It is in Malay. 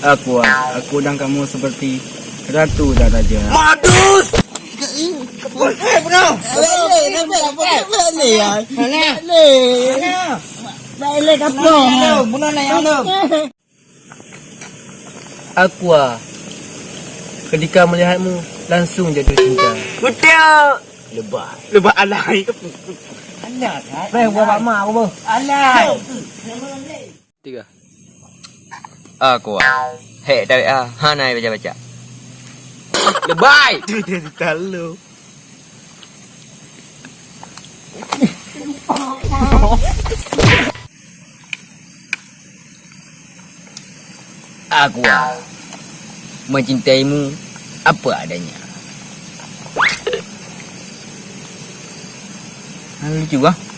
Aku dan kamu seperti ratu dan raja. Modus. Aqua, ketika melihatmu langsung jatuh cinta. Betul. Lebay. Lebah alay. Bapak mak aku. Alay. 3 Aku Hei tarik Hanai baca-baca Lebay Dia tahu. Aku mencintaimu apa adanya. Lucu ah.